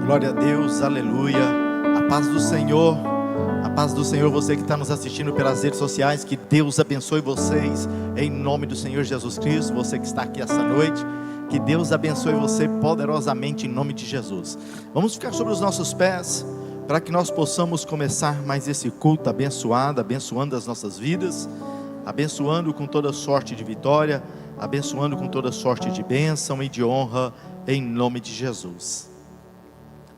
Glória a Deus, aleluia. A paz do Senhor, você que está nos assistindo pelas redes sociais, que Deus abençoe vocês, em nome do Senhor Jesus Cristo. Você que está aqui essa noite, que Deus abençoe você poderosamente, em nome de Jesus. Vamos ficar sobre os nossos pés, para que nós possamos começar mais esse culto abençoado, abençoando as nossas vidas, abençoando com toda sorte de vitória, abençoando com toda sorte de bênção e de honra, em nome de Jesus.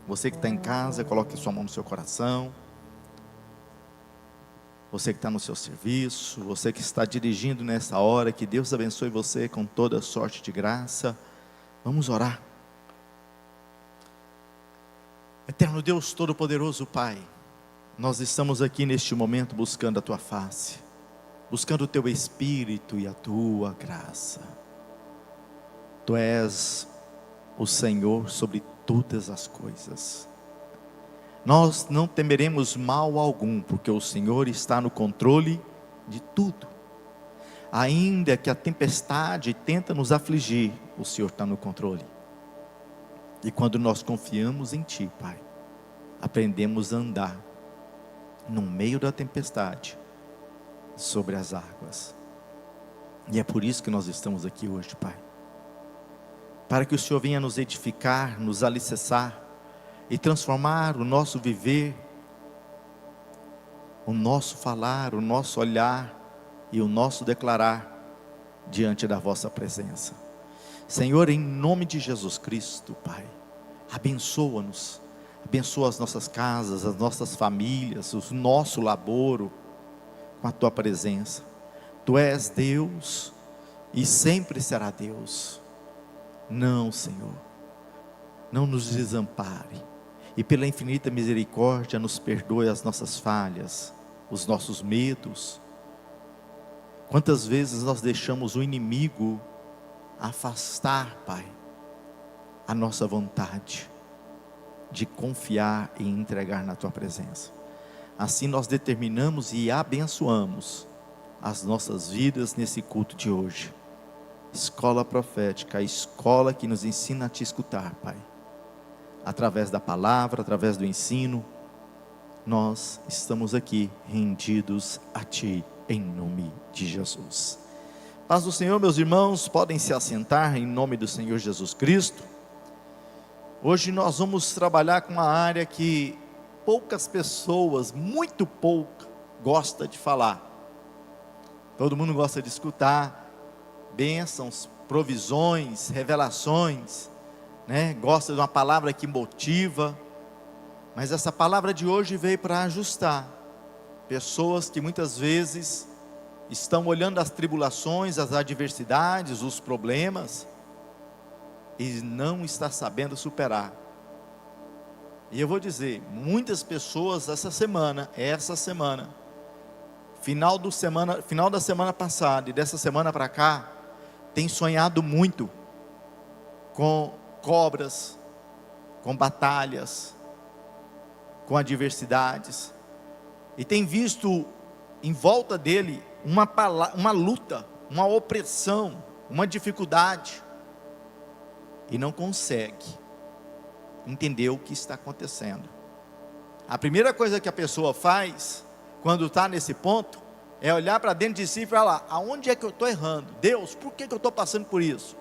Você que está em casa, coloque sua mão no seu coração. Você que está no seu serviço, você que está dirigindo nessa hora, que Deus abençoe você com toda sorte de graça. Vamos orar. Eterno Deus Todo-Poderoso Pai, nós estamos aqui neste momento buscando a Tua face, buscando o Teu Espírito e a Tua graça. Tu és o Senhor sobre todas as coisas. Nós não temeremos mal algum, porque o Senhor está no controle de tudo. Ainda que a tempestade tenta nos afligir, o Senhor está no controle. E quando nós confiamos em Ti, Pai, aprendemos a andar no meio da tempestade, sobre as águas. E é por isso que nós estamos aqui hoje, Pai, para que o Senhor venha nos edificar, nos alicerçar e transformar o nosso viver, o nosso falar, o nosso olhar e o nosso declarar diante da vossa presença. Senhor, em nome de Jesus Cristo, Pai, abençoa-nos, abençoa as nossas casas, as nossas famílias, o nosso laboro, com a Tua presença. Tu és Deus e sempre será Deus. Não, Senhor, não nos desampare, e pela infinita misericórdia nos perdoe as nossas falhas, os nossos medos. Quantas vezes nós deixamos o inimigo afastar, Pai, a nossa vontade de confiar e entregar na Tua presença. Assim nós determinamos e abençoamos as nossas vidas nesse culto de hoje. Escola profética, a escola que nos ensina a Te escutar, Pai. Através da palavra, através do ensino, nós estamos aqui rendidos a Ti, em nome de Jesus. Paz do Senhor, meus irmãos, podem se assentar em nome do Senhor Jesus Cristo. Hoje nós vamos trabalhar com uma área que poucas pessoas, muito pouca, gostam de falar. Todo mundo gosta de escutar bênçãos, provisões, revelações, né? Gosta de uma palavra que motiva, mas essa palavra de hoje veio para ajustar pessoas que muitas vezes estão olhando as tribulações, as adversidades, os problemas, e não está sabendo superar. E eu vou dizer, muitas pessoas essa semana, final da semana passada e dessa semana para cá, tem sonhado muito com cobras, com batalhas, com adversidades, e tem visto em volta dele uma luta, uma opressão, uma dificuldade, e não consegue entender o que está acontecendo. A primeira coisa que a pessoa faz, quando está nesse ponto, é olhar para dentro de si e falar: aonde é que eu estou errando? Deus, por que eu estou passando por isso?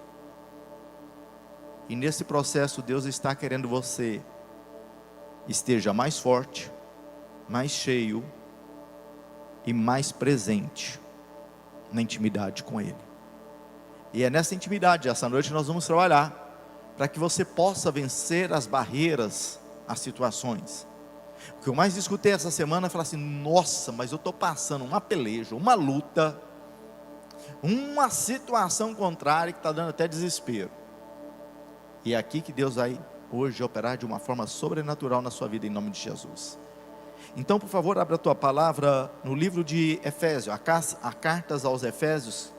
E nesse processo Deus está querendo você esteja mais forte, mais cheio e mais presente na intimidade com Ele. E é nessa intimidade, essa noite nós vamos trabalhar, para que você possa vencer as barreiras, as situações. O que eu mais escutei essa semana é falar assim: nossa, mas eu estou passando uma peleja, uma luta, uma situação contrária que está dando até desespero. E é aqui que Deus vai hoje operar de uma forma sobrenatural na sua vida, em nome de Jesus. Então, por favor, abra a tua palavra no livro de Efésios, a cartas aos Efésios,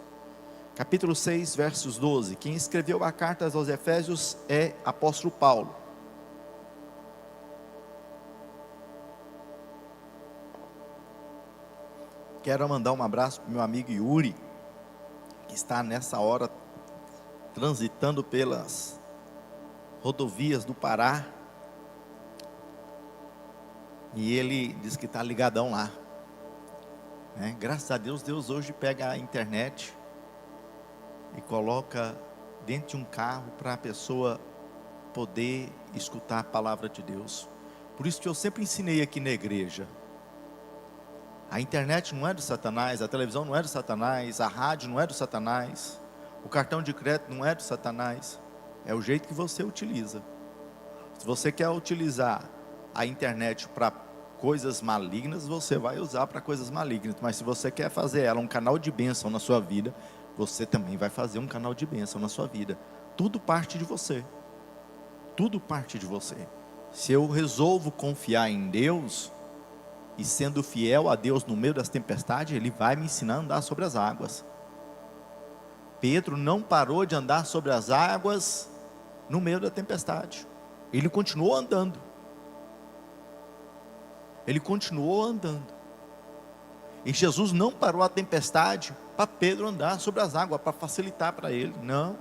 capítulo 6, versos 12. Quem escreveu a carta aos Efésios é apóstolo Paulo. Quero mandar um abraço para o meu amigo Yuri, que está nessa hora transitando pelas rodovias do Pará, E ele diz que está ligadão lá, né? Graças a Deus, Deus hoje pega a internet e coloca dentro de um carro para a pessoa poder escutar a palavra de Deus. Por isso que eu sempre ensinei aqui na igreja: a internet não é do Satanás, a televisão não é do Satanás, a rádio não é do Satanás, o cartão de crédito não é do Satanás, é o jeito que você utiliza. Se você quer utilizar a internet para coisas malignas, você vai usar para coisas malignas. Mas se você quer fazer ela um canal de bênção na sua vida, você também vai fazer um canal de bênção na sua vida. Tudo parte de você. Tudo parte de você. Se eu resolvo confiar em Deus, e sendo fiel a Deus no meio das tempestades, Ele vai me ensinar a andar sobre as águas. Pedro não parou de andar sobre as águas no meio da tempestade. Ele continuou andando. Ele continuou andando. E Jesus não parou a tempestade para Pedro andar sobre as águas, para facilitar para ele. Não.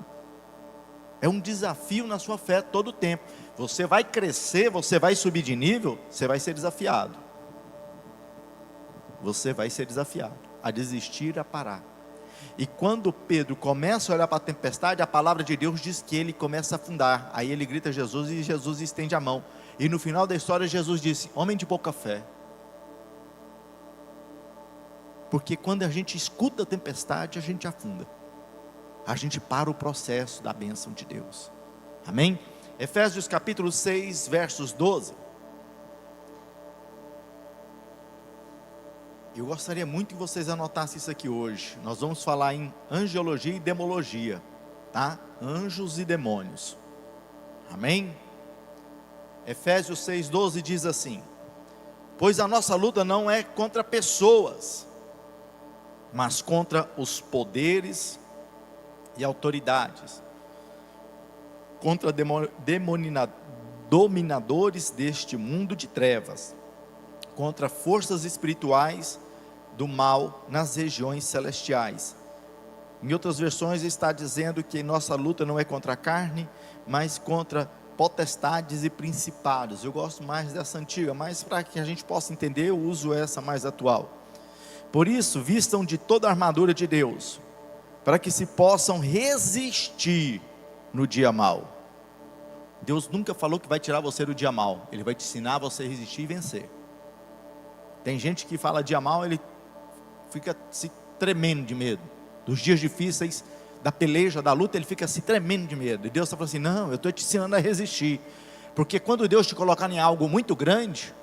É um desafio na sua fé todo o tempo. Você vai crescer, você vai subir de nível, você vai ser desafiado. Você vai ser desafiado a desistir, a parar. E quando Pedro começa a olhar para a tempestade, a palavra de Deus diz que ele começa a afundar. Aí ele grita a Jesus e Jesus estende a mão. E no final da história Jesus disse: homem de pouca fé. Porque quando a gente escuta a tempestade, a gente afunda. A gente para o processo da bênção de Deus. Amém? Efésios capítulo 6, versos 12. Eu gostaria muito que vocês anotassem isso aqui hoje. Nós vamos falar em angiologia e demologia, tá? Anjos e demônios. Amém? Efésios 6,12 diz assim: pois a nossa luta não é contra pessoas, mas contra os poderes e autoridades, contra dominadores deste mundo de trevas, contra forças espirituais do mal nas regiões celestiais. Em outras versões está dizendo que nossa luta não é contra a carne, mas contra potestades e principados. Eu gosto mais dessa antiga, mas para que a gente possa entender, eu uso essa mais atual. Por isso, vistam de toda a armadura de Deus, para que se possam resistir no dia mau. Deus nunca falou que vai tirar você do dia mau. Ele vai te ensinar a você resistir e vencer. Tem gente que fala dia mau, ele fica se tremendo de medo. Dos dias difíceis, da peleja, da luta, ele fica se tremendo de medo. E Deus está falando assim: não, eu estou te ensinando a resistir. Porque quando Deus te colocar em algo muito grande,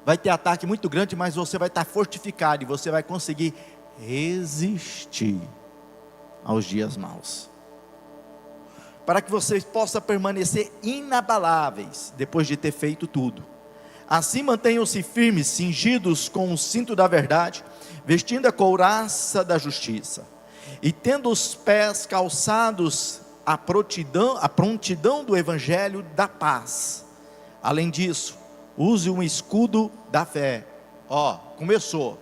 vai ter ataque muito grande, mas você vai estar fortificado e você vai conseguir resistir aos dias maus. Para que vocês possam permanecer inabaláveis depois de ter feito tudo. Assim mantenham-se firmes, cingidos com o cinto da verdade, vestindo a couraça da justiça, e tendo os pés calçados a prontidão do evangelho da paz. Além disso, use um escudo da fé. Começou.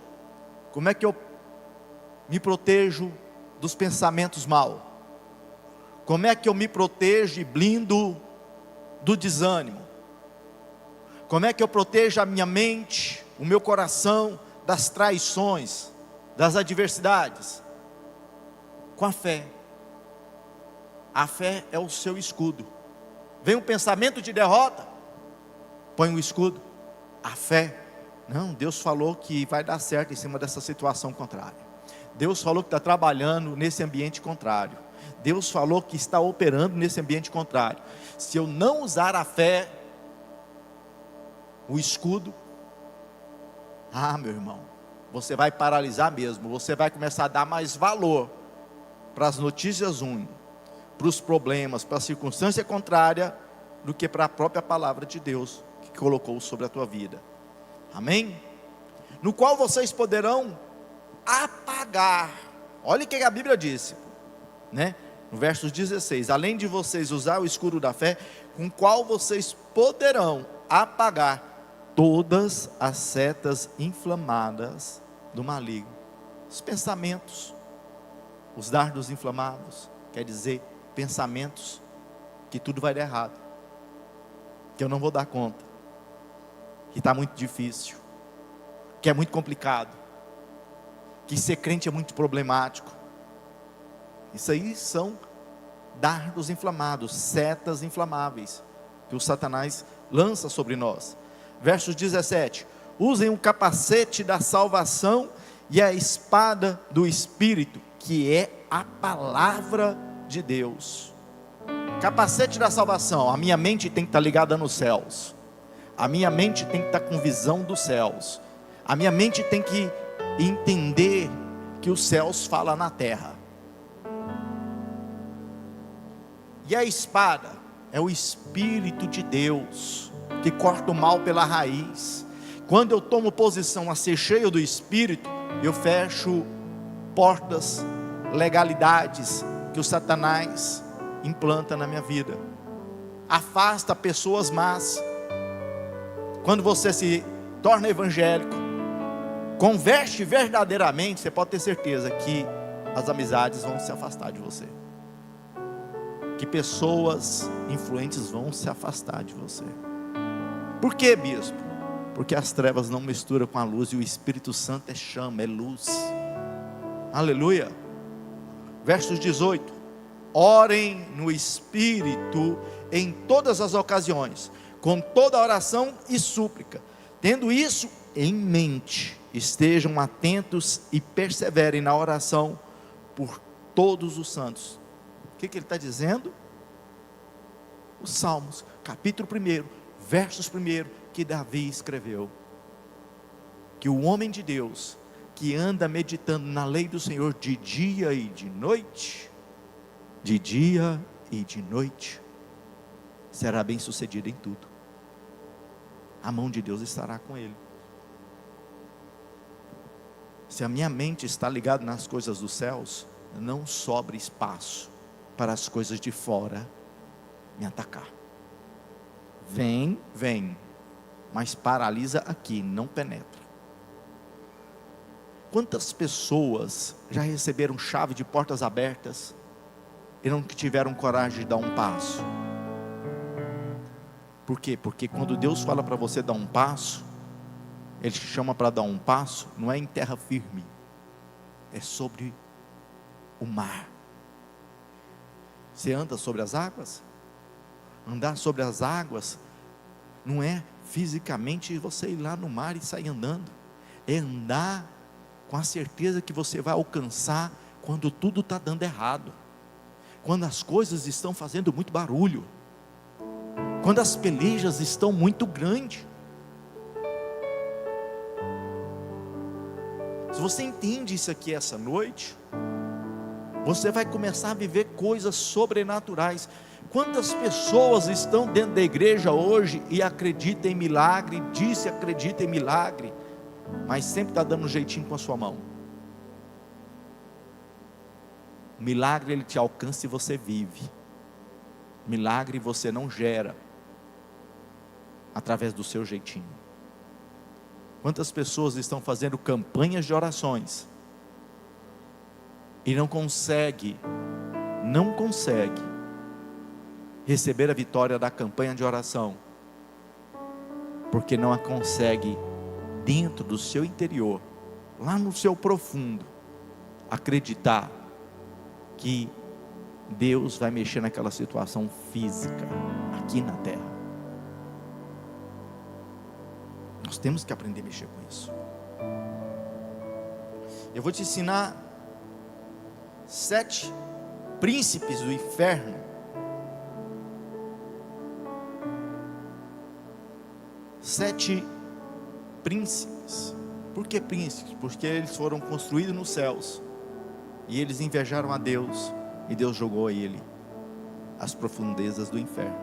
Como é que eu me protejo dos pensamentos maus? Como é que eu me protejo e blindo do desânimo? Como é que eu protejo a minha mente, o meu coração, das traições, das adversidades? Com a fé. A fé é o seu escudo. Vem um pensamento de derrota, põe um escudo. A fé, não, Deus falou que vai dar certo em cima dessa situação contrária. Deus falou que está trabalhando nesse ambiente contrário. Deus falou que está operando nesse ambiente contrário. Se eu não usar a fé, o escudo, meu irmão, você vai paralisar mesmo. Você vai começar a dar mais valor para as notícias ruins, para os problemas, para a circunstância contrária, do que para a própria palavra de Deus que colocou sobre a tua vida. Amém? No qual vocês poderão apagar. Olha o que a Bíblia disse, né? No verso 16: além de vocês usar o escudo da fé, com o qual vocês poderão apagar todas as setas inflamadas do maligno. Os pensamentos, os dardos inflamados, quer dizer, pensamentos que tudo vai dar errado, que eu não vou dar conta, que está muito difícil, que é muito complicado, que ser crente é muito problemático. Isso aí são dardos inflamados, setas inflamáveis, que o Satanás lança sobre nós. Versos 17: usem o capacete da salvação e a espada do Espírito, que é a palavra de Deus. Capacete da salvação, a minha mente tem que estar ligada nos céus, a minha mente tem que estar com visão dos céus, a minha mente tem que entender que os céus falam na terra. E a espada é o Espírito de Deus, que corta o mal pela raiz. Quando eu tomo posição a ser cheio do Espírito, eu fecho portas, legalidades que o Satanás implanta na minha vida. Afasta pessoas más. Quando você se torna evangélico, converte verdadeiramente, você pode ter certeza que as amizades vão se afastar de você, que pessoas influentes vão se afastar de você. Por quê, bispo? Porque as trevas não misturam com a luz, e o Espírito Santo é chama, é luz. Aleluia. Versos 18: orem no Espírito em todas as ocasiões, com toda oração e súplica. Tendo isso em mente, estejam atentos e perseverem na oração por todos os santos. O que ele está dizendo? Os Salmos, capítulo 1, versos 1, que Davi escreveu. Que o homem de Deus, que anda meditando na lei do Senhor de dia e de noite, será bem sucedido em tudo. A mão de Deus estará com ele. Se a minha mente está ligada nas coisas dos céus, não sobra espaço para as coisas de fora me atacar. Vem, mas paralisa aqui, não penetra. Quantas pessoas já receberam chave de portas abertas e não tiveram coragem de dar um passo? Por quê? Porque quando Deus fala para você dar um passo, Ele te chama para dar um passo, não é em terra firme, é sobre o mar. Você anda sobre as águas? Andar sobre as águas não é fisicamente você ir lá no mar e sair andando, é andar com a certeza que você vai alcançar quando tudo está dando errado, quando as coisas estão fazendo muito barulho, quando as pelejas estão muito grandes. Se você entende isso aqui essa noite, você vai começar a viver coisas sobrenaturais. Quantas pessoas estão dentro da igreja hoje e acreditam em milagre, disse acredita em milagre, mas sempre está dando um jeitinho com a sua mão. Milagre ele te alcança e você vive. Milagre você não gera através do seu jeitinho. Quantas pessoas estão fazendo campanhas de orações e não consegue receber a vitória da campanha de oração, porque não a consegue dentro do seu interior, lá no seu profundo, acreditar que Deus vai mexer naquela situação física aqui na terra. Nós temos que aprender a mexer com isso. Eu vou te ensinar 7 príncipes do inferno. 7 príncipes. Por que príncipes? Porque eles foram construídos nos céus e eles invejaram a Deus, e Deus jogou a ele as profundezas do inferno.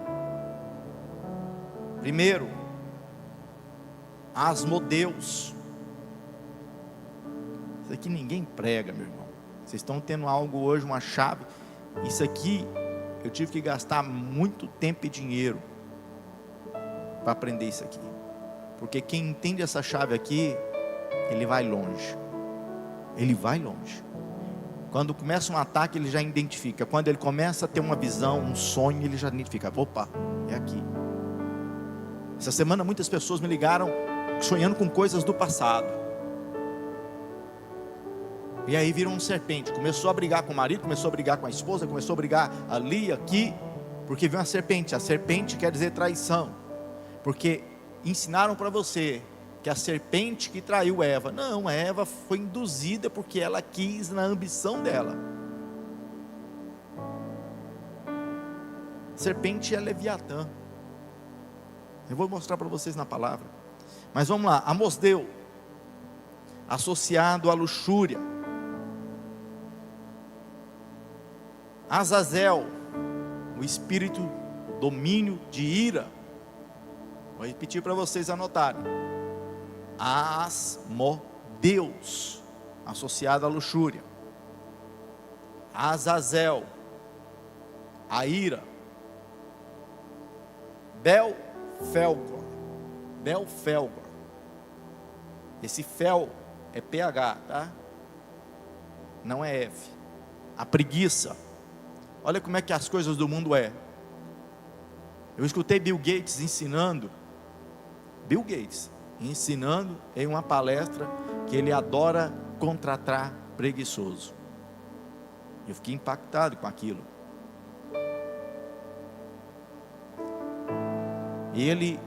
Primeiro, Asmodeus. Isso aqui ninguém prega, meu irmão. Vocês estão tendo algo hoje, uma chave. Isso aqui eu tive que gastar muito tempo e dinheiro para aprender isso aqui, porque quem entende essa chave aqui, ele vai longe. Ele vai longe. Quando começa um ataque, ele já identifica. Quando ele começa a ter uma visão, um sonho, ele já identifica: opa, é aqui. Essa semana muitas pessoas me ligaram sonhando com coisas do passado. E aí viram um serpente, começou a brigar com o marido, começou a brigar com a esposa, começou a brigar ali, aqui, porque viu uma serpente. A serpente quer dizer traição, porque ensinaram para você que a serpente que traiu Eva. Não, a Eva foi induzida porque ela quis na ambição dela. Serpente é Leviatã. Eu vou mostrar para vocês na palavra. Mas vamos lá, Amosdeu, associado à luxúria. Azazel, o espírito, o domínio de ira. Vou repetir para vocês anotarem. Asmodeus, associado à luxúria. Azazel, a ira. Belfelgor. Esse fel é PH, tá? Não é F. A preguiça. Olha como é que as coisas do mundo é. Eu escutei Bill Gates ensinando em uma palestra que ele adora contratar preguiçoso. Eu fiquei impactado com aquilo. E ele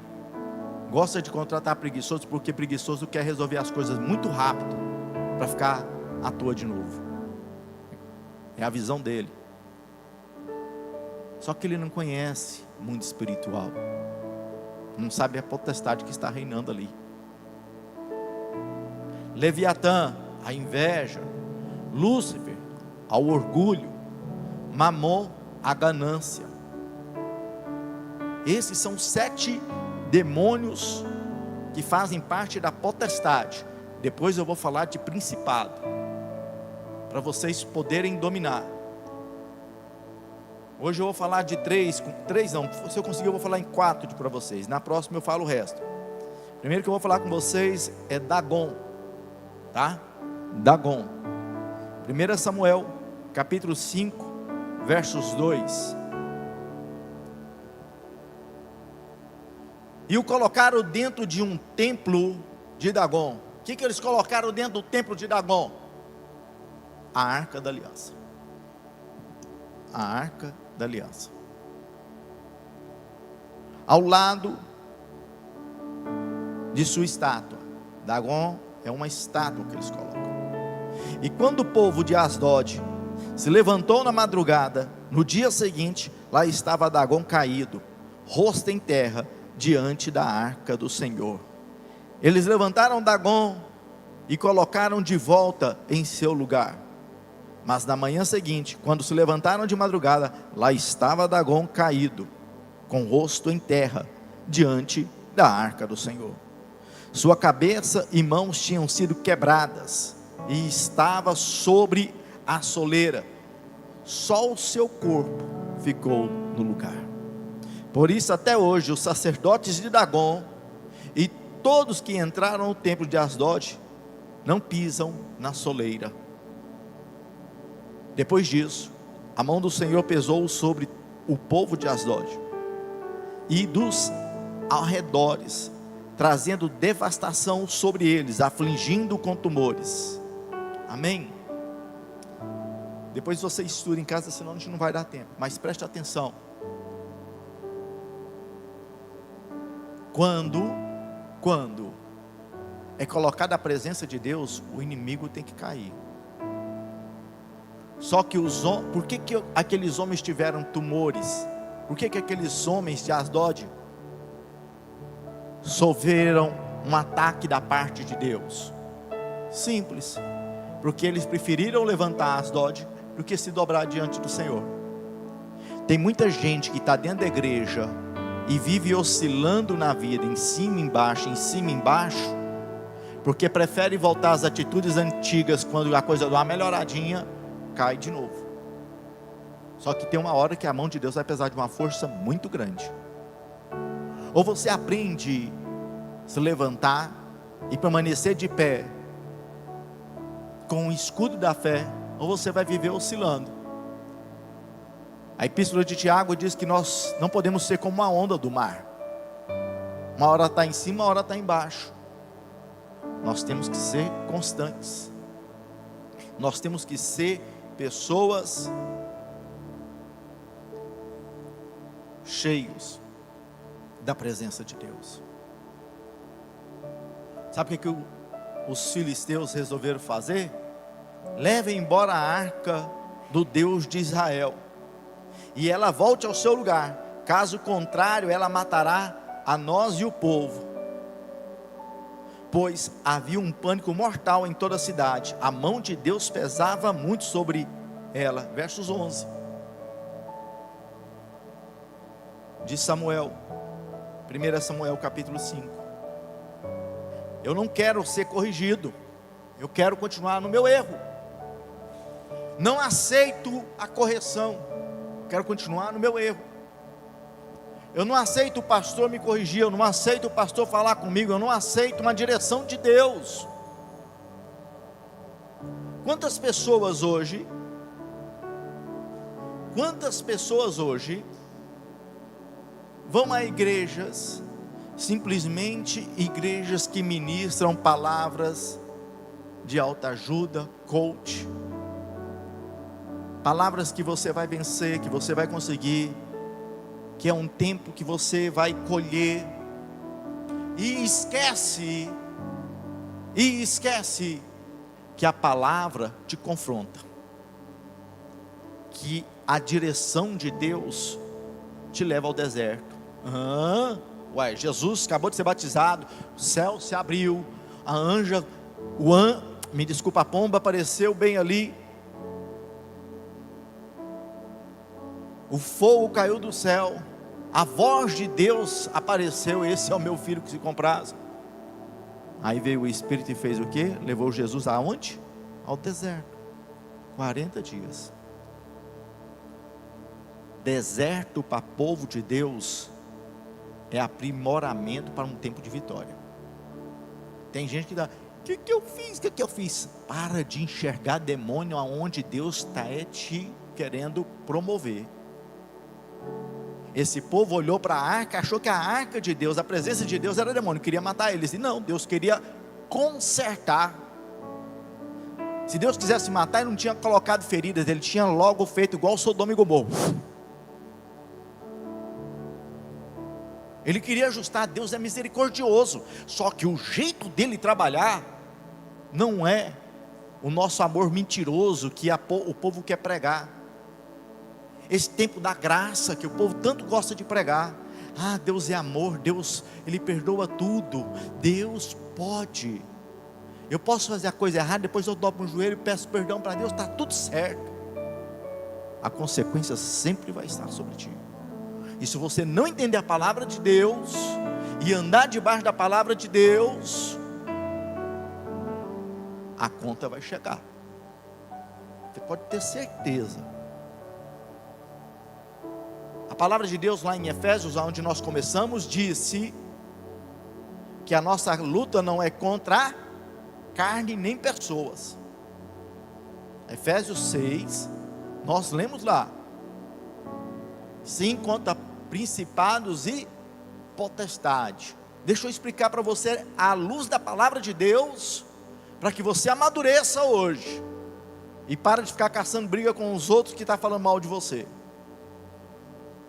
gosta de contratar preguiçoso porque preguiçoso quer resolver as coisas muito rápido para ficar à toa de novo. É a visão dele. Só que ele não conhece o mundo espiritual. Não sabe a potestade que está reinando ali. Leviatã, a inveja. Lúcifer, ao orgulho. Mamon, a ganância. Esses são 7 demônios que fazem parte da potestade. Depois eu vou falar de principado, para vocês poderem dominar. Hoje eu vou falar de 3 não, se eu conseguir eu vou falar em 4 para vocês. Na próxima eu falo o resto. Primeiro que eu vou falar com vocês é Dagon, tá? Dagon. 1 Samuel, capítulo 5, versos 2. E o colocaram dentro de um templo de Dagon. O que eles colocaram dentro do templo de Dagon? A arca da aliança. A arca da aliança. Ao lado de sua estátua. Dagon é uma estátua que eles colocam. E quando o povo de Asdod se levantou na madrugada, no dia seguinte, lá estava Dagon caído, rosto em terra, diante da arca do Senhor. Eles levantaram Dagon e colocaram de volta em seu lugar. Mas na manhã seguinte, quando se levantaram de madrugada, lá estava Dagon caído, com o rosto em terra, diante da arca do Senhor. Sua cabeça e mãos tinham sido quebradas, e estava sobre a soleira. Só o seu corpo ficou no lugar. Por isso até hoje os sacerdotes de Dagon e todos que entraram no templo de Asdod não pisam na soleira. Depois disso, a mão do Senhor pesou sobre o povo de Asdod e dos arredores, trazendo devastação sobre eles, afligindo com tumores. Amém? Depois você estuda em casa, senão a gente não vai dar tempo. Mas preste atenção. Quando é colocada a presença de Deus, o inimigo tem que cair. Só que por que aqueles homens tiveram tumores? Por que aqueles homens de Asdod sofreram um ataque da parte de Deus? Simples, porque eles preferiram levantar Asdod do que se dobrar diante do Senhor. Tem muita gente que está dentro da igreja e vive oscilando na vida, em cima, embaixo, porque prefere voltar às atitudes antigas, quando a coisa dá uma melhoradinha, cai de novo. Só que tem uma hora que a mão de Deus vai pesar de uma força muito grande. Ou você aprende a se levantar e permanecer de pé, com o escudo da fé, ou você vai viver oscilando. A epístola de Tiago diz que nós não podemos ser como a onda do mar. Uma hora está em cima, uma hora está embaixo. Nós temos que ser constantes. Nós temos que ser pessoas cheios da presença de Deus. Sabe o que os filisteus resolveram fazer? Levem embora a arca do Deus de Israel, e ela volte ao seu lugar. Caso contrário, ela matará a nós e o povo. Pois havia um pânico mortal em toda a cidade. A mão de Deus pesava muito sobre ela. Versos 11 de Samuel, 1 Samuel capítulo 5. Eu não quero ser corrigido, eu quero continuar no meu erro. Não aceito a correção, quero continuar no meu erro. Eu não aceito o pastor me corrigir, eu não aceito o pastor falar comigo, eu não aceito uma direção de Deus. Quantas pessoas hoje vão a igrejas, simplesmente igrejas que ministram palavras de autoajuda, coach, palavras que você vai vencer, que você vai conseguir, que é um tempo que você vai colher, e esquece que a palavra te confronta, que a direção de Deus te leva ao deserto. Jesus acabou de ser batizado, o céu se abriu, a pomba apareceu bem ali, o fogo caiu do céu, a voz de Deus apareceu: esse é o meu filho que se compraz. Aí veio o Espírito e fez o quê? Levou Jesus aonde? Ao deserto, 40 dias. Deserto para povo de Deus é aprimoramento para um tempo de vitória. Tem gente que dá: o que eu fiz? O que eu fiz? Para de enxergar demônio aonde Deus está te querendo promover. Esse povo olhou para a arca, achou que a arca de Deus, a presença de Deus era demônio, queria matar eles. E não, Deus queria consertar. Se Deus quisesse matar, Ele não tinha colocado feridas, Ele tinha logo feito igual Sodoma e Gomorra. Ele queria ajustar. Deus é misericordioso, só que o jeito dele trabalhar não é o nosso amor mentiroso que o povo quer pregar. Esse tempo da graça que o povo tanto gosta de pregar. Deus é amor, Deus, Ele perdoa tudo. Deus pode. Eu posso fazer a coisa errada, depois eu dobro o joelho e peço perdão para Deus, está tudo certo. A consequência sempre vai estar sobre ti. E se você não entender a palavra de Deus e andar debaixo da palavra de Deus, a conta vai chegar. Você pode ter certeza. A palavra de Deus lá em Efésios, onde nós começamos, disse que a nossa luta não é contra carne nem pessoas. Efésios 6, nós lemos lá: sim, contra principados e potestade. Deixa eu explicar para você à luz da palavra de Deus, para que você amadureça hoje e para de ficar caçando briga com os outros que estão falando mal de você,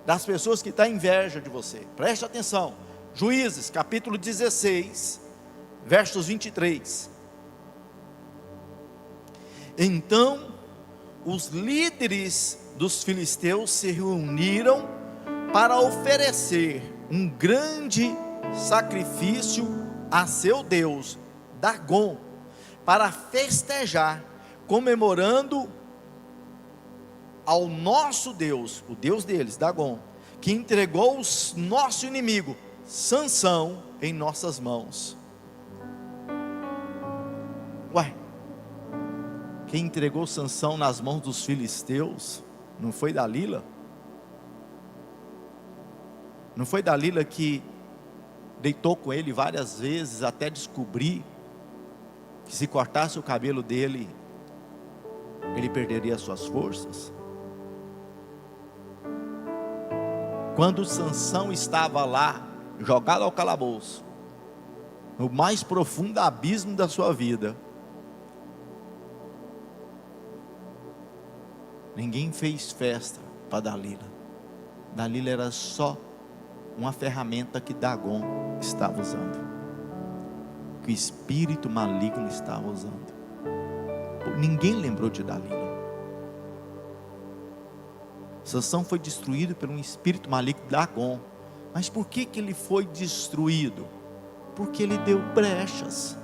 das pessoas que estão inveja de você. Preste atenção. Juízes capítulo 16, versos 23. Então os líderes dos filisteus se reuniram para oferecer um grande sacrifício a seu Deus Dagom, para festejar, comemorando ao nosso Deus, o Deus deles, Dagom, que entregou o nosso inimigo Sansão em nossas mãos. Quem entregou Sansão nas mãos dos filisteus não foi Dalila? Não foi Dalila que deitou com ele várias vezes até descobrir que se cortasse o cabelo dele, ele perderia suas forças? Quando Sansão estava lá jogado ao calabouço, no mais profundo abismo da sua vida. Ninguém fez festa para Dalila. Dalila era só uma ferramenta que Dagon estava usando, que o espírito maligno estava usando. Ninguém lembrou de Dalila. Sansão foi destruído por um espírito maligno, Dagon. Mas por que ele foi destruído? Porque ele deu brechas.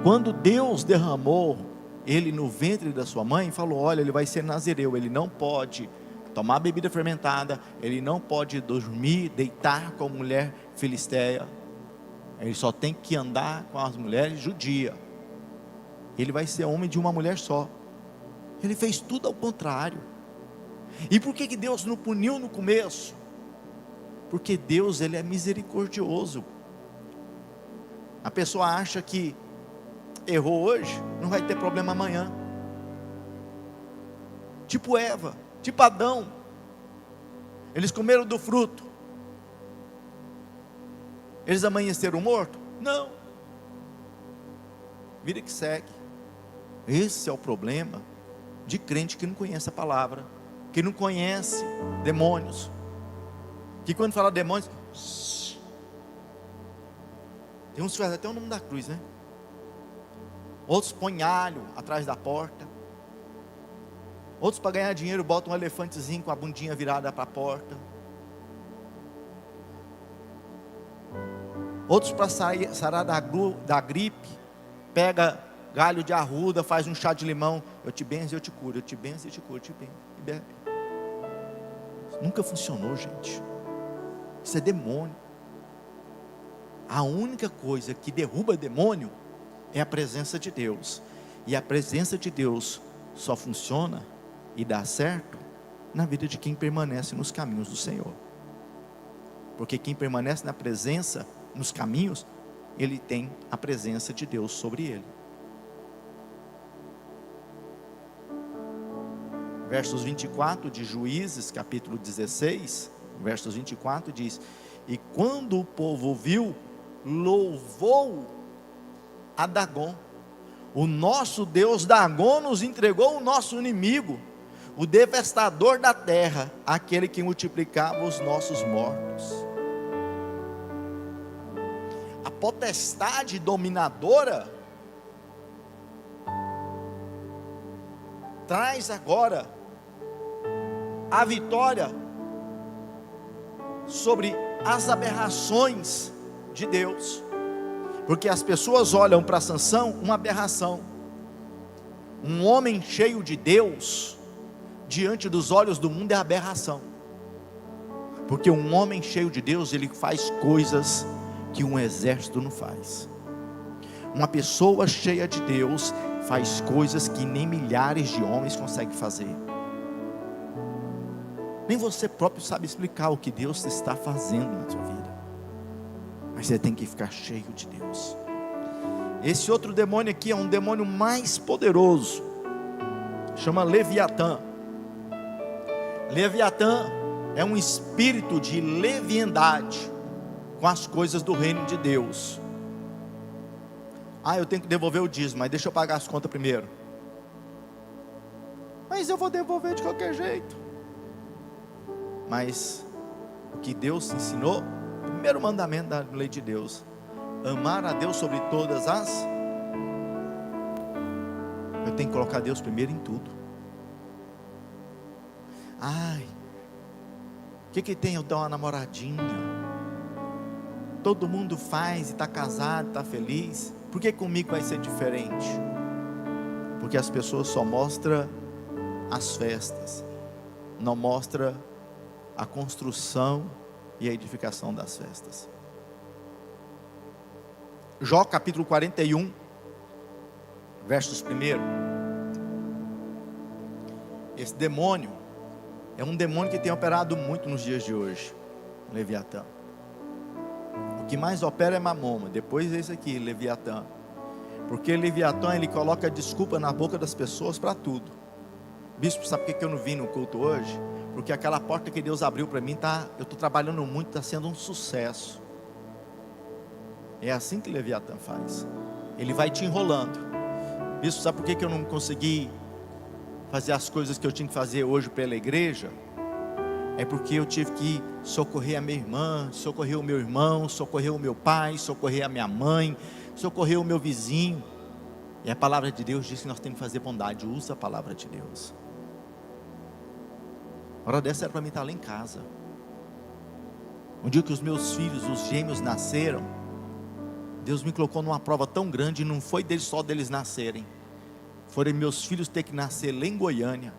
Quando Deus derramou ele no ventre da sua mãe, falou: olha, ele vai ser nazireu, ele não pode tomar bebida fermentada, ele não pode dormir, deitar com a mulher filisteia, ele só tem que andar com as mulheres judias, ele vai ser homem de uma mulher só. Ele fez tudo ao contrário. E por que Deus não puniu no começo? Porque Deus, ele é misericordioso. A pessoa acha que errou hoje, não vai ter problema amanhã. Tipo Eva, tipo Adão. Eles comeram do fruto, eles amanheceram mortos? Não. Vida que segue. Esse é o problema de crente que não conhece a palavra, que não conhece demônios, que quando fala demônios, tem uns que fazem até o nome da cruz, né? Outros põem alho atrás da porta. Outros, para ganhar dinheiro, botam um elefantezinho com a bundinha virada para a porta. Outros, para sarar da gripe, pega galho de arruda, faz um chá de limão. Eu te benzo e eu te curo, eu te benzo e eu te curo, eu te benzo e bebe. Nunca funcionou, gente. Isso é demônio. A única coisa que derruba demônio é a presença de Deus. E a presença de Deus só funciona e dá certo na vida de quem permanece nos caminhos do Senhor. Porque quem permanece na presença, nos caminhos, ele tem a presença de Deus sobre ele. Versos 24 de Juízes, capítulo 16, versos 24 diz: e quando o povo ouviu, louvou a Dagon. O nosso Deus Dagon nos entregou o nosso inimigo, o devastador da terra, aquele que multiplicava os nossos mortos. A potestade dominadora traz agora a vitória sobre as aberrações de Deus. Porque as pessoas olham para Sansão uma aberração. Um homem cheio de Deus, diante dos olhos do mundo, é aberração. Porque um homem cheio de Deus, ele faz coisas que um exército não faz. Uma pessoa cheia de Deus faz coisas que nem milhares de homens conseguem fazer. Nem você próprio sabe explicar o que Deus está fazendo na sua vida. Mas você tem que ficar cheio de Deus. Esse outro demônio aqui é um demônio mais poderoso, chama Leviatã. Leviatã é um espírito de leviandade com as coisas do reino de Deus. Eu tenho que devolver o dízimo, mas deixa eu pagar as contas primeiro. Mas eu vou devolver de qualquer jeito. Mas o que Deus ensinou, o primeiro mandamento da lei de Deus: amar a Deus sobre todas as. Eu tenho que colocar Deus primeiro em tudo. O que tem eu dar uma namoradinha? Todo mundo faz e está casado, está feliz. Por que comigo vai ser diferente? Porque as pessoas só mostram as festas, não mostram a construção e a edificação das festas. Jó capítulo 41, versos 1. Esse demônio é um demônio que tem operado muito nos dias de hoje, Leviatã. O que mais opera é Mamoma, depois é esse aqui, Leviatã. Porque Leviatã, ele coloca desculpa na boca das pessoas para tudo. Bispo, sabe por que eu não vim no culto hoje? porque aquela porta que Deus abriu para mim, eu estou trabalhando muito, está sendo um sucesso. É assim que Leviatã faz. Ele vai te enrolando. Isso, sabe por que eu não consegui fazer as coisas que eu tinha que fazer hoje pela igreja? É porque eu tive que socorrer a minha irmã, socorrer o meu irmão, socorrer o meu pai, socorrer a minha mãe, socorrer o meu vizinho. E a palavra de Deus diz que nós temos que fazer bondade. Usa a palavra de Deus. A hora dessa era para mim estar lá em casa. Um dia que os meus filhos, os gêmeos, nasceram, Deus me colocou numa prova tão grande. E não foi só deles nascerem, foram meus filhos ter que nascer lá em Goiânia.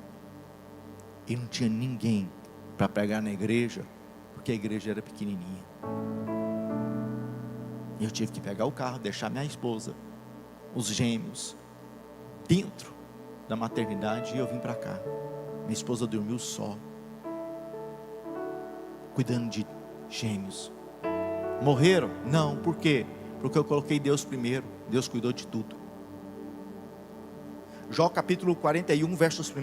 E não tinha ninguém para pregar na igreja, porque a igreja era pequenininha. E eu tive que pegar o carro, deixar minha esposa, os gêmeos, dentro da maternidade, e eu vim para cá. Minha esposa dormiu só, cuidando de gêmeos. Morreram? Não, por quê? Porque eu coloquei Deus primeiro. Deus cuidou de tudo. Jó capítulo 41, versos 1.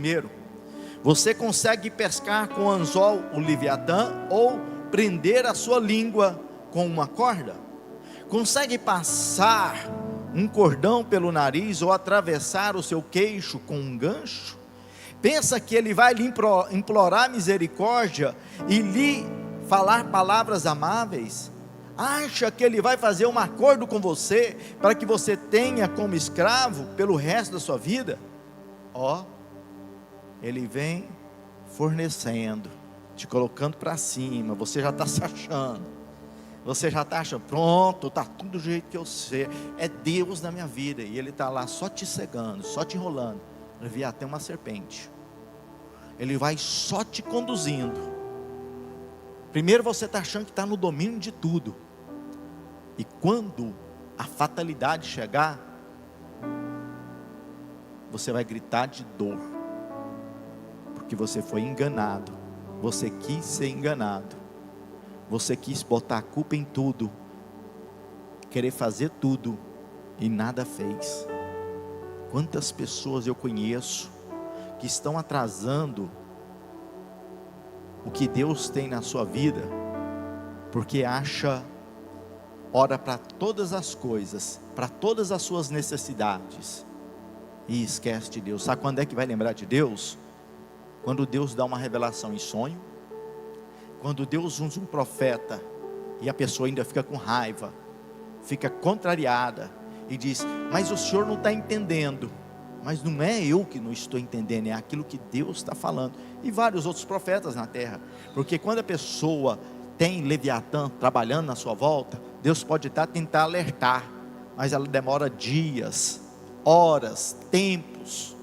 Você consegue pescar com anzol o Leviatã, ou prender a sua língua com uma corda? Consegue passar um cordão pelo nariz, ou atravessar o seu queixo com um gancho? Pensa que ele vai lhe implorar misericórdia e lhe falar palavras amáveis? Acha que ele vai fazer um acordo com você, para que você tenha como escravo pelo resto da sua vida? Ele vem fornecendo, te colocando para cima. Você já está se achando, você já está achando, pronto, está tudo do jeito que eu sei. É Deus na minha vida, e Ele está lá só te cegando, só te enrolando. Leviatã é uma serpente. Ele vai só te conduzindo. Primeiro você está achando que está no domínio de tudo, e quando a fatalidade chegar, você vai gritar de dor, porque você foi enganado. Você quis ser enganado. Você quis botar a culpa em tudo, querer fazer tudo, e nada fez. Quantas pessoas eu conheço que estão atrasando o que Deus tem na sua vida, porque acha hora para todas as coisas, para todas as suas necessidades, e esquece de Deus. Sabe quando é que vai lembrar de Deus? Quando Deus dá uma revelação em sonho, quando Deus usa um profeta, e a pessoa ainda fica com raiva, fica contrariada, e diz: mas o senhor não está entendendo. Mas não é eu que não estou entendendo, é aquilo que Deus está falando. E vários outros profetas na terra, porque quando a pessoa tem Leviatã trabalhando na sua volta, Deus pode tentar alertar, mas ela demora dias, horas, tempos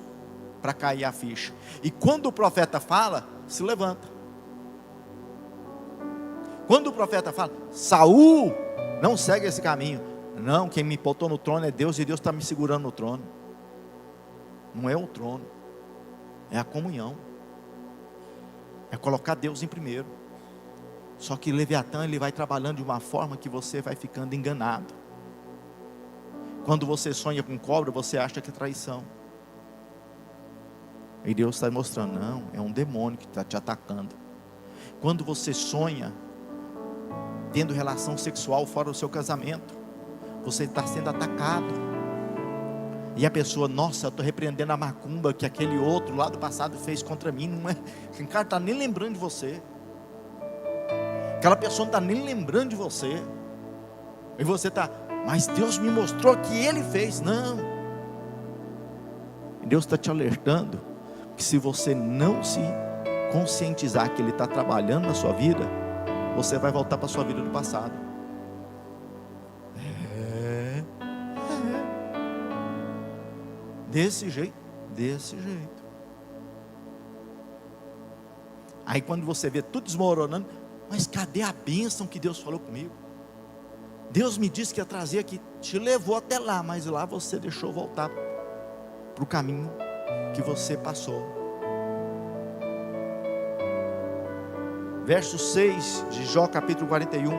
para cair a ficha. E quando o profeta fala, se levanta. Quando o profeta fala: Saul, não segue esse caminho. Não, quem me botou no trono é Deus, e Deus está me segurando no trono. Não é o trono, é a comunhão, é colocar Deus em primeiro. Só que Leviatã, ele vai trabalhando de uma forma que você vai ficando enganado. Quando você sonha com cobra, você acha que é traição, e Deus está mostrando: não, é um demônio que está te atacando. Quando você sonha tendo relação sexual fora do seu casamento, você está sendo atacado. E a pessoa: nossa, eu estou repreendendo a macumba que aquele outro lá do passado fez contra mim. Não é, o cara está nem lembrando de você, aquela pessoa não está nem lembrando de você, e você está: mas Deus me mostrou que ele fez. Não, Deus está te alertando que se você não se conscientizar que Ele está trabalhando na sua vida, você vai voltar para a sua vida do passado. Desse jeito. Aí quando você vê tudo desmoronando, mas cadê a bênção que Deus falou comigo? Deus me disse que ia trazer aqui, te levou até lá, mas lá você deixou voltar para o caminho que você passou. Verso 6 de Jó capítulo 41.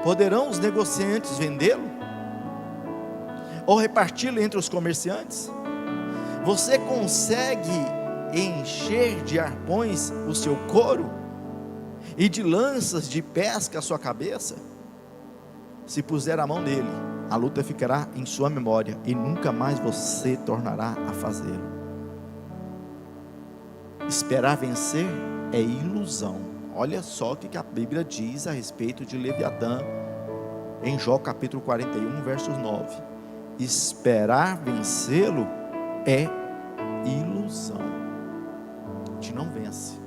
Poderão os negociantes vendê-lo? Ou reparti-lo entre os comerciantes? Você consegue encher de arpões o seu couro, e de lanças de pesca a sua cabeça? Se puser a mão nele, a luta ficará em sua memória, e nunca mais você tornará a fazê-lo. Esperar vencer é ilusão. Olha só o que a Bíblia diz a respeito de Leviatã, em Jó capítulo 41, versos 9. Esperar vencê-lo é ilusão. A gente não vence.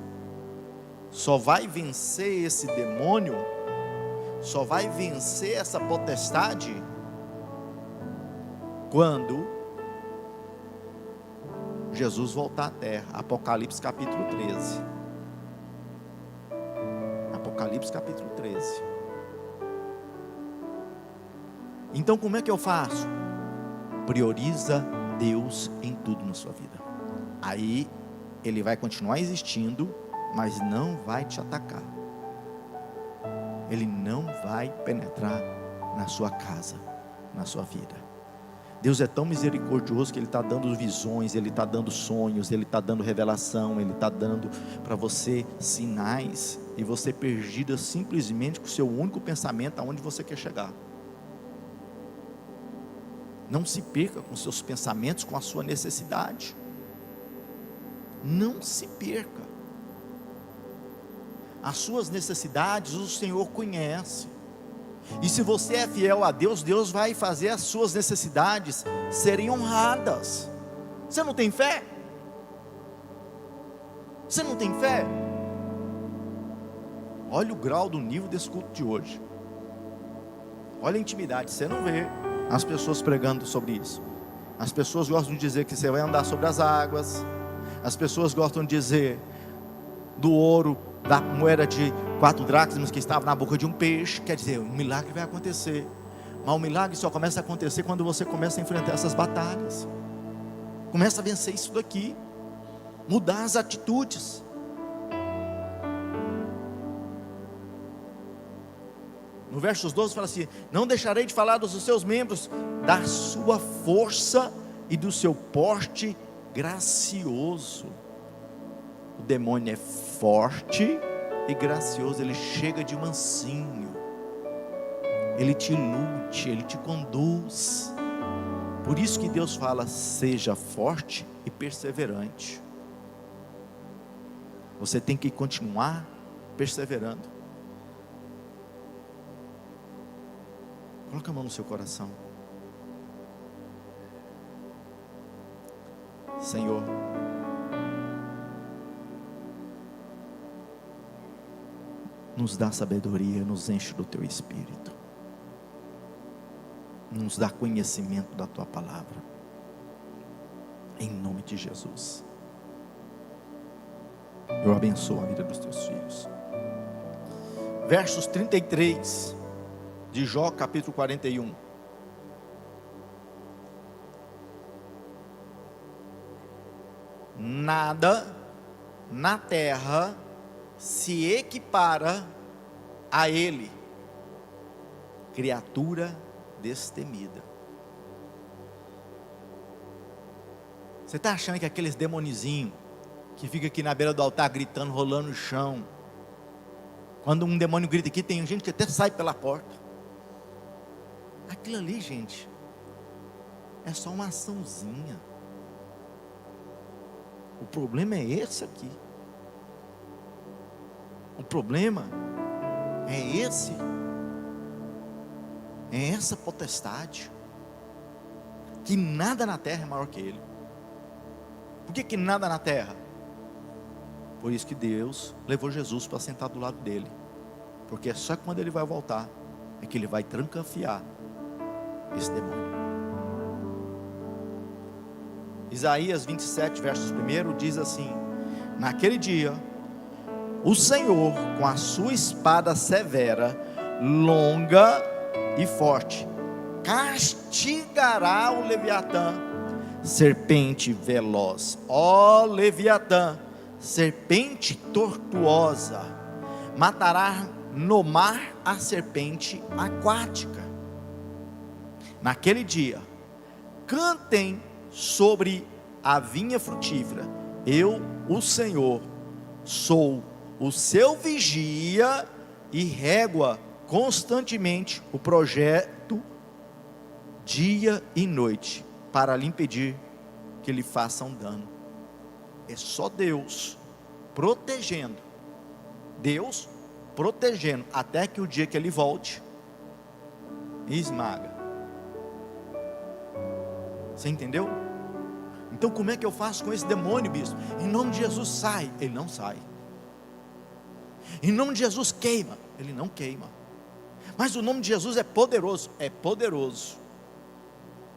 Só vai vencer esse demônio, só vai vencer essa potestade quando Jesus voltar à terra. Apocalipse capítulo 13. Apocalipse capítulo 13. Então como é que eu faço? Prioriza Deus em tudo na sua vida. Aí Ele vai continuar existindo, mas não vai te atacar. Ele não vai penetrar na sua casa, na sua vida. Deus é tão misericordioso que Ele está dando visões, Ele está dando sonhos, Ele está dando revelação, Ele está dando para você sinais, e você perdida simplesmente com o seu único pensamento aonde você quer chegar. Não se perca com seus pensamentos, com a sua necessidade. Não se perca. As suas necessidades o Senhor conhece, e se você é fiel a Deus, Deus vai fazer as suas necessidades serem honradas. Você não tem fé? Você não tem fé? Olha o grau do nível desse culto de hoje. Olha a intimidade. Você não vê as pessoas pregando sobre isso. As pessoas gostam de dizer que você vai andar sobre as águas. As pessoas gostam de dizer do ouro, da moeda de 4 dracmas que estava na boca de um peixe. Quer dizer, um milagre vai acontecer. Mas o milagre só começa a acontecer quando você começa a enfrentar essas batalhas. Começa a vencer isso daqui. Mudar as atitudes. No versos 12 fala assim: não deixarei de falar dos seus membros, da sua força e do seu porte gracioso. O demônio é forte e gracioso, ele chega de mansinho, ele te ilude, ele te conduz. Por isso que Deus fala: seja forte e perseverante. Você tem que continuar perseverando. Coloca a mão no seu coração. Senhor, nos dá sabedoria, nos enche do Teu Espírito, nos dá conhecimento da Tua palavra, em nome de Jesus. Eu abençoo a vida dos Teus filhos. Versos 33 de Jó capítulo 41. Nada na terra se equipara a ele, criatura destemida. Você está achando que aqueles demonizinhos que fica aqui na beira do altar gritando, rolando no chão, quando um demônio grita aqui, tem gente que até sai pela porta. Aquilo ali, gente, é só uma açãozinha. O problema é esse aqui. O problema é esse. É essa potestade. Que nada na terra é maior que ele. Por que nada na terra? Por isso que Deus levou Jesus para sentar do lado dele. Porque é só quando ele vai voltar é que ele vai trancafiar esse demônio. Isaías 27, versos 1 diz assim: naquele dia, o Senhor, com a sua espada severa, longa e forte, castigará o Leviatã, serpente veloz. Ó Leviatã, serpente tortuosa, matará no mar a serpente aquática. Naquele dia, cantem sobre a vinha frutífera, Eu, o Senhor, sou o seu vigia e régua constantemente o projeto dia e noite para lhe impedir que lhe façam dano. É só Deus protegendo, até que o dia que ele volte e esmaga. Você entendeu? Então como é que eu faço com esse demônio, bispo? Em nome de Jesus, sai. Ele não sai. Em nome de Jesus, queima. Ele não queima. Mas o nome de Jesus é poderoso. É poderoso.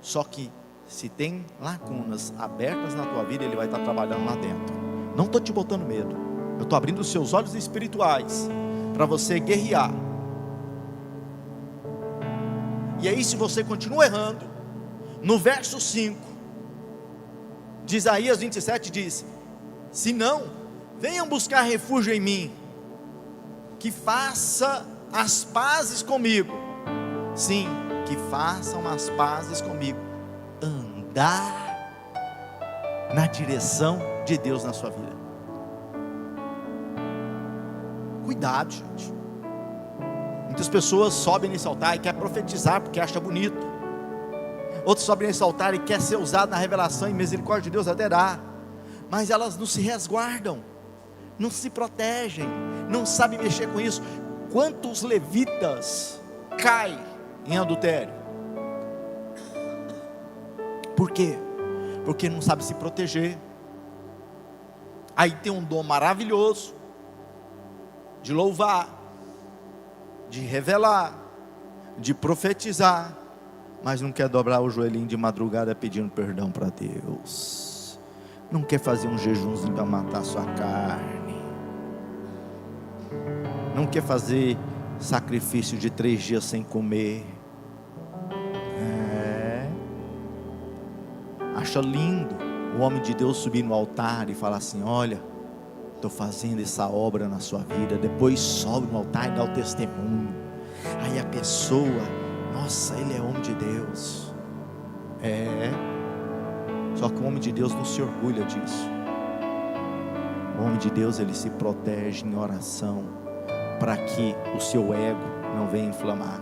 Só que se tem lacunas abertas na tua vida, ele vai estar trabalhando lá dentro. Não estou te botando medo. Eu estou abrindo os seus olhos espirituais para você guerrear. E aí, se você continua errando, no verso 5 de Isaías 27 diz: se não, venham buscar refúgio em mim, que faça as pazes comigo. Sim, que façam as pazes comigo. Andar na direção de Deus na sua vida. Cuidado, gente. Muitas pessoas sobem nesse altar e querem profetizar porque acha bonito. Outros sobem nesse altar e querem ser usado na revelação e misericórdia de Deus até dá. Mas elas não se resguardam, não se protegem, não sabem mexer com isso. Quantos levitas caem em adultério? Por quê? Porque não sabe se proteger. Aí tem um dom maravilhoso de louvar, de revelar, de profetizar, mas não quer dobrar o joelhinho de madrugada pedindo perdão para Deus. Não quer fazer um jejumzinho para matar a sua carne. Não quer fazer sacrifício de 3 dias sem comer. Acha lindo o homem de Deus subir no altar e falar assim: olha, estou fazendo essa obra na sua vida. Depois sobe no altar e dá o testemunho. Aí a pessoa, nossa, ele é homem de Deus. Só que o homem de Deus não se orgulha disso. O homem de Deus, ele se protege em oração, para que o seu ego não venha inflamar.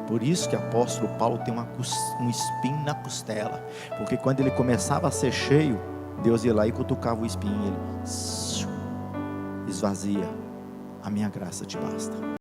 Por isso que o apóstolo Paulo tem um espinho na costela, porque quando ele começava a ser cheio, Deus ia lá e cutucava o espinho, ele esvazia. A minha graça te basta.